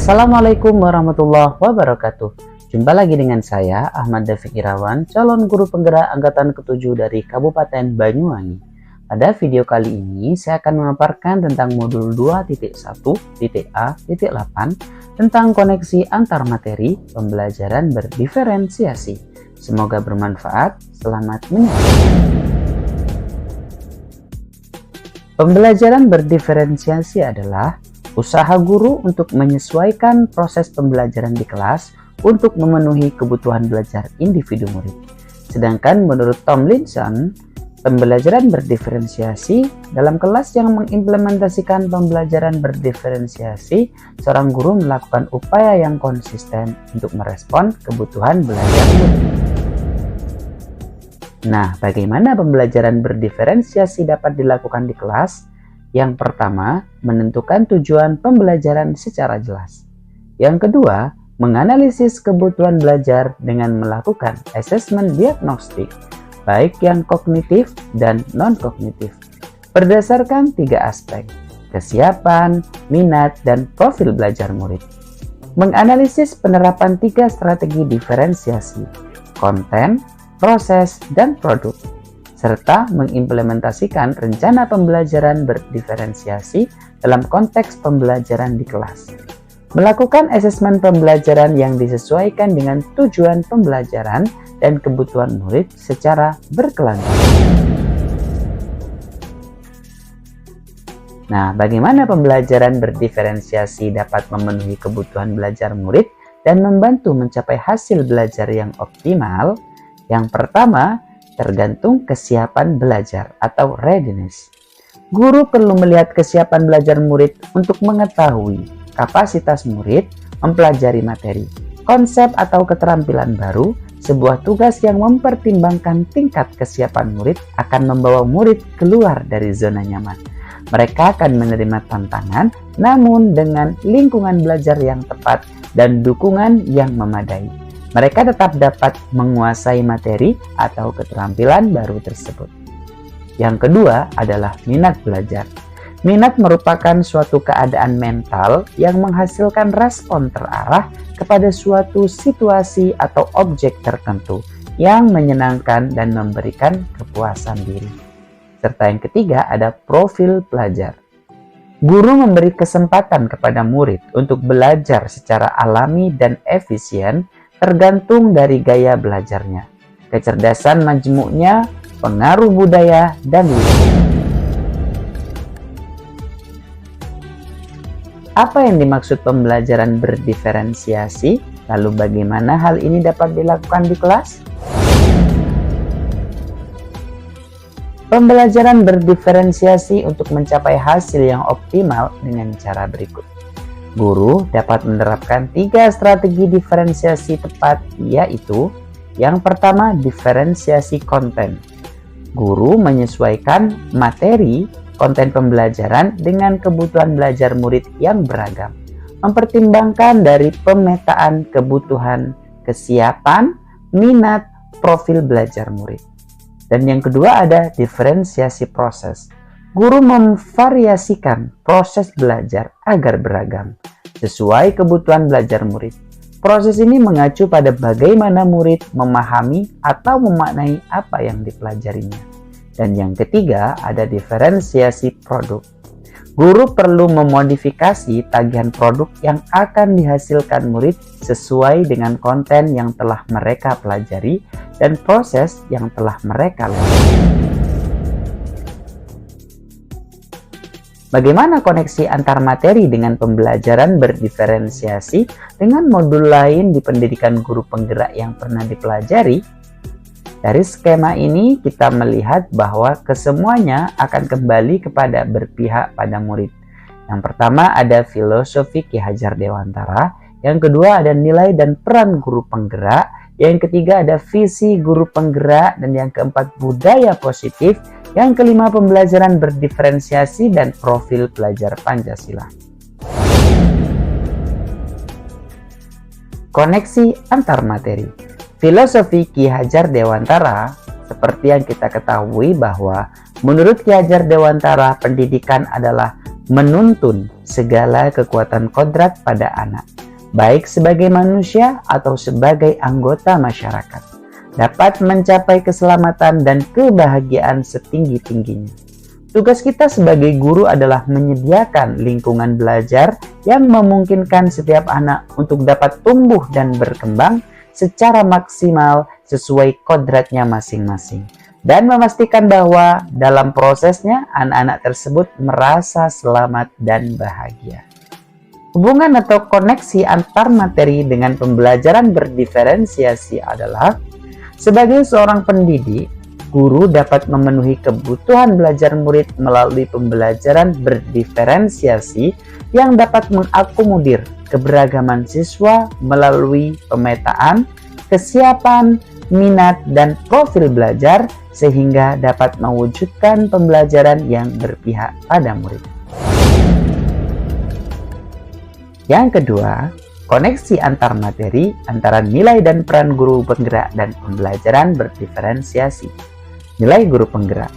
Assalamualaikum warahmatullahi wabarakatuh. Jumpa lagi dengan saya, Ahmad Dafiq Irawan, calon guru penggerak angkatan ke-7 dari Kabupaten Banyuwangi. Pada video kali ini, saya akan memaparkan tentang modul 2.1.A.8 tentang koneksi antar materi pembelajaran berdiferensiasi. Semoga bermanfaat. Selamat menyaksikan. Pembelajaran berdiferensiasi adalah usaha guru untuk menyesuaikan proses pembelajaran di kelas untuk memenuhi kebutuhan belajar individu murid. Sedangkan menurut Tomlinson, pembelajaran berdiferensiasi dalam kelas yang mengimplementasikan pembelajaran berdiferensiasi, seorang guru melakukan upaya yang konsisten untuk merespon kebutuhan belajar murid. Nah, bagaimana pembelajaran berdiferensiasi dapat dilakukan di kelas? Yang pertama, menentukan tujuan pembelajaran secara jelas. Yang kedua, menganalisis kebutuhan belajar dengan melakukan asesmen diagnostik, baik yang kognitif dan non-kognitif, berdasarkan 3 aspek: kesiapan, minat, dan profil belajar murid. Menganalisis penerapan 3 strategi diferensiasi, konten, proses, dan produk, serta mengimplementasikan rencana pembelajaran berdiferensiasi dalam konteks pembelajaran di kelas. Melakukan asesmen pembelajaran yang disesuaikan dengan tujuan pembelajaran dan kebutuhan murid secara berkelanjutan. Nah, bagaimana pembelajaran berdiferensiasi dapat memenuhi kebutuhan belajar murid dan membantu mencapai hasil belajar yang optimal? Yang pertama, tergantung kesiapan belajar atau readiness. Guru perlu melihat kesiapan belajar murid untuk mengetahui kapasitas murid mempelajari materi, konsep atau keterampilan baru. Sebuah tugas yang mempertimbangkan tingkat kesiapan murid akan membawa murid keluar dari zona nyaman. Mereka akan menerima tantangan, namun dengan lingkungan belajar yang tepat dan dukungan yang memadai. Mereka tetap dapat menguasai materi atau keterampilan baru tersebut. Yang kedua adalah minat belajar. Minat merupakan suatu keadaan mental yang menghasilkan respon terarah kepada suatu situasi atau objek tertentu yang menyenangkan dan memberikan kepuasan diri. Serta yang ketiga ada profil pelajar. Guru memberi kesempatan kepada murid untuk belajar secara alami dan efisien tergantung dari gaya belajarnya, kecerdasan majmuknya, pengaruh budaya, dan lingkungan. Apa yang dimaksud pembelajaran berdiferensiasi? Lalu bagaimana hal ini dapat dilakukan di kelas? Pembelajaran berdiferensiasi untuk mencapai hasil yang optimal dengan cara berikut. Guru dapat menerapkan 3 strategi diferensiasi tepat, yaitu yang pertama, diferensiasi konten. Guru menyesuaikan materi konten pembelajaran dengan kebutuhan belajar murid yang beragam, mempertimbangkan dari pemetaan kebutuhan, kesiapan, minat, profil belajar murid. Dan yang kedua ada diferensiasi proses. Guru memvariasikan proses belajar agar beragam, sesuai kebutuhan belajar murid. Proses ini mengacu pada bagaimana murid memahami atau memaknai apa yang dipelajarinya. Dan yang ketiga ada diferensiasi produk. Guru perlu memodifikasi tagihan produk yang akan dihasilkan murid sesuai dengan konten yang telah mereka pelajari dan proses yang telah mereka lalui. Bagaimana koneksi antar materi dengan pembelajaran berdiferensiasi dengan modul lain di pendidikan guru penggerak yang pernah dipelajari? Dari skema ini kita melihat bahwa kesemuanya akan kembali kepada berpihak pada murid. Yang pertama ada filosofi Ki Hajar Dewantara, yang kedua ada nilai dan peran guru penggerak, yang ketiga ada visi guru penggerak, dan yang keempat budaya positif, yang kelima pembelajaran berdiferensiasi dan profil pelajar Pancasila. Koneksi antar materi. Filosofi Ki Hajar Dewantara, seperti yang kita ketahui bahwa menurut Ki Hajar Dewantara, pendidikan adalah menuntun segala kekuatan kodrat pada anak, baik sebagai manusia atau sebagai anggota masyarakat, dapat mencapai keselamatan dan kebahagiaan setinggi-tingginya. Tugas kita sebagai guru adalah menyediakan lingkungan belajar yang memungkinkan setiap anak untuk dapat tumbuh dan berkembang secara maksimal sesuai kodratnya masing-masing, dan memastikan bahwa dalam prosesnya anak-anak tersebut merasa selamat dan bahagia. Hubungan atau koneksi antar materi dengan pembelajaran berdiferensiasi adalah, sebagai seorang pendidik, guru dapat memenuhi kebutuhan belajar murid melalui pembelajaran berdiferensiasi yang dapat mengakomodir keberagaman siswa melalui pemetaan, kesiapan, minat, dan profil belajar sehingga dapat mewujudkan pembelajaran yang berpihak pada murid. Yang kedua, koneksi antar materi antara nilai dan peran guru penggerak dan pembelajaran berdiferensiasi. Nilai guru penggerak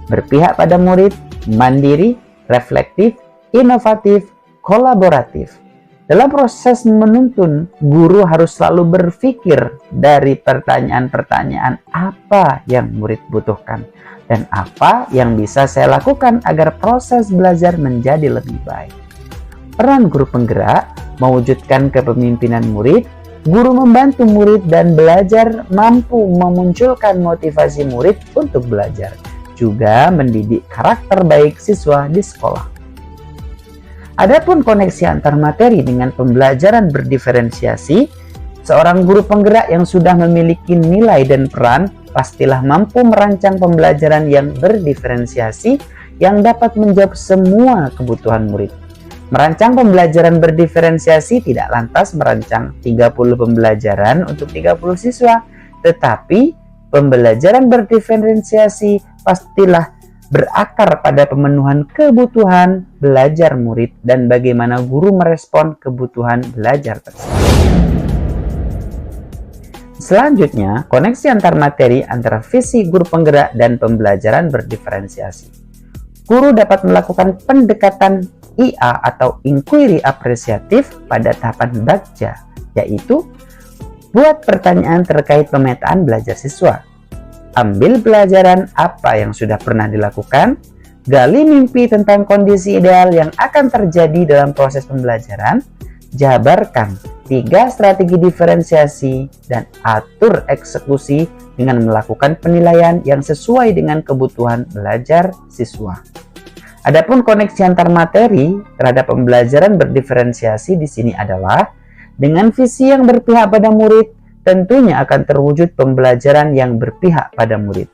berpihak pada murid, mandiri, reflektif, inovatif, kolaboratif. Dalam proses menuntun, guru harus selalu berpikir dari pertanyaan-pertanyaan apa yang murid butuhkan dan apa yang bisa saya lakukan agar proses belajar menjadi lebih baik. Peran guru penggerak mewujudkan kepemimpinan murid. Guru membantu murid dan belajar mampu memunculkan motivasi murid untuk belajar, juga mendidik karakter baik siswa di sekolah. Adapun koneksi antar materi dengan pembelajaran berdiferensiasi, seorang guru penggerak yang sudah memiliki nilai dan peran pastilah mampu merancang pembelajaran yang berdiferensiasi yang dapat menjawab semua kebutuhan murid. Merancang pembelajaran berdiferensiasi tidak lantas merancang 30 pembelajaran untuk 30 siswa, tetapi pembelajaran berdiferensiasi pastilah berakar pada pemenuhan kebutuhan belajar murid dan bagaimana guru merespon kebutuhan belajar tersebut. Selanjutnya, koneksi antar materi antara visi guru penggerak dan pembelajaran berdiferensiasi. Guru dapat melakukan pendekatan IA atau inquiry apresiatif pada tahapan bagja, yaitu buat pertanyaan terkait pemetaan belajar siswa, ambil pelajaran apa yang sudah pernah dilakukan, gali mimpi tentang kondisi ideal yang akan terjadi dalam proses pembelajaran, jabarkan 3 strategi diferensiasi, dan atur eksekusi dengan melakukan penilaian yang sesuai dengan kebutuhan belajar siswa. Adapun koneksi antar materi terhadap pembelajaran berdiferensiasi di sini adalah dengan visi yang berpihak pada murid, tentunya akan terwujud pembelajaran yang berpihak pada murid,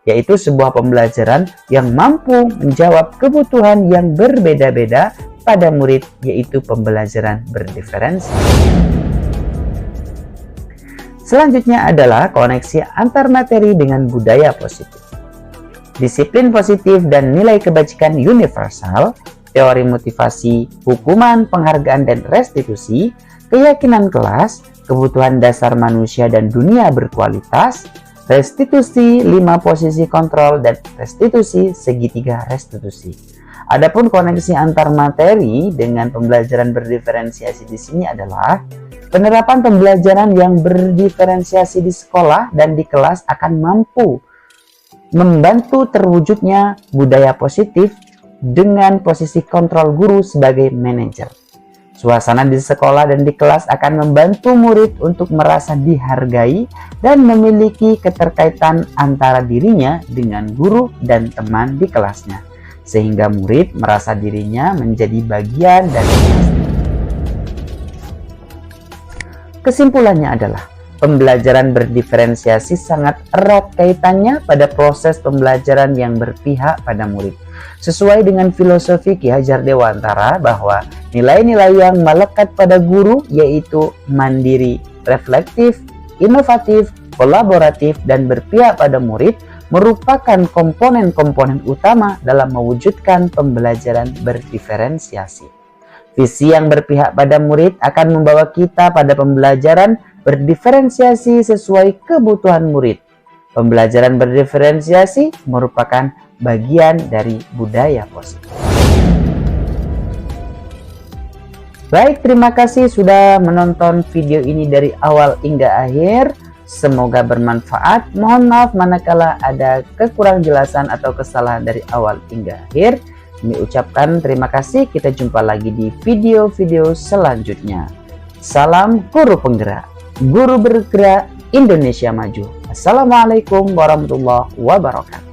yaitu sebuah pembelajaran yang mampu menjawab kebutuhan yang berbeda-beda pada murid, yaitu pembelajaran berdiferensiasi. Selanjutnya adalah koneksi antar materi dengan budaya positif. Disiplin positif dan nilai kebajikan universal, teori motivasi, hukuman, penghargaan dan restitusi, keyakinan kelas, kebutuhan dasar manusia dan dunia berkualitas, restitusi 5 posisi kontrol, dan restitusi segitiga restitusi. Adapun koneksi antar materi dengan pembelajaran berdiferensiasi di sini adalah penerapan pembelajaran yang berdiferensiasi di sekolah dan di kelas akan mampu membantu terwujudnya budaya positif dengan posisi kontrol guru sebagai manajer. Suasana di sekolah dan di kelas akan membantu murid untuk merasa dihargai dan memiliki keterkaitan antara dirinya dengan guru dan teman di kelasnya, sehingga murid merasa dirinya menjadi bagian dari kelasnya. Kesimpulannya adalah pembelajaran berdiferensiasi sangat erat kaitannya pada proses pembelajaran yang berpihak pada murid. Sesuai dengan filosofi Ki Hajar Dewantara bahwa nilai-nilai yang melekat pada guru yaitu mandiri, reflektif, inovatif, kolaboratif, dan berpihak pada murid merupakan komponen-komponen utama dalam mewujudkan pembelajaran berdiferensiasi. Visi yang berpihak pada murid akan membawa kita pada pembelajaran berdiferensiasi sesuai kebutuhan murid. Pembelajaran berdiferensiasi merupakan bagian dari budaya positif. Baik, terima kasih sudah menonton video ini dari awal hingga akhir. Semoga bermanfaat. Mohon maaf manakala ada kekurang jelasan atau kesalahan dari awal hingga akhir. Kami ucapkan terima kasih. Kita jumpa lagi di video-video selanjutnya. Salam guru penggerak, guru bergerak, Indonesia maju. Assalamualaikum warahmatullahi wabarakatuh.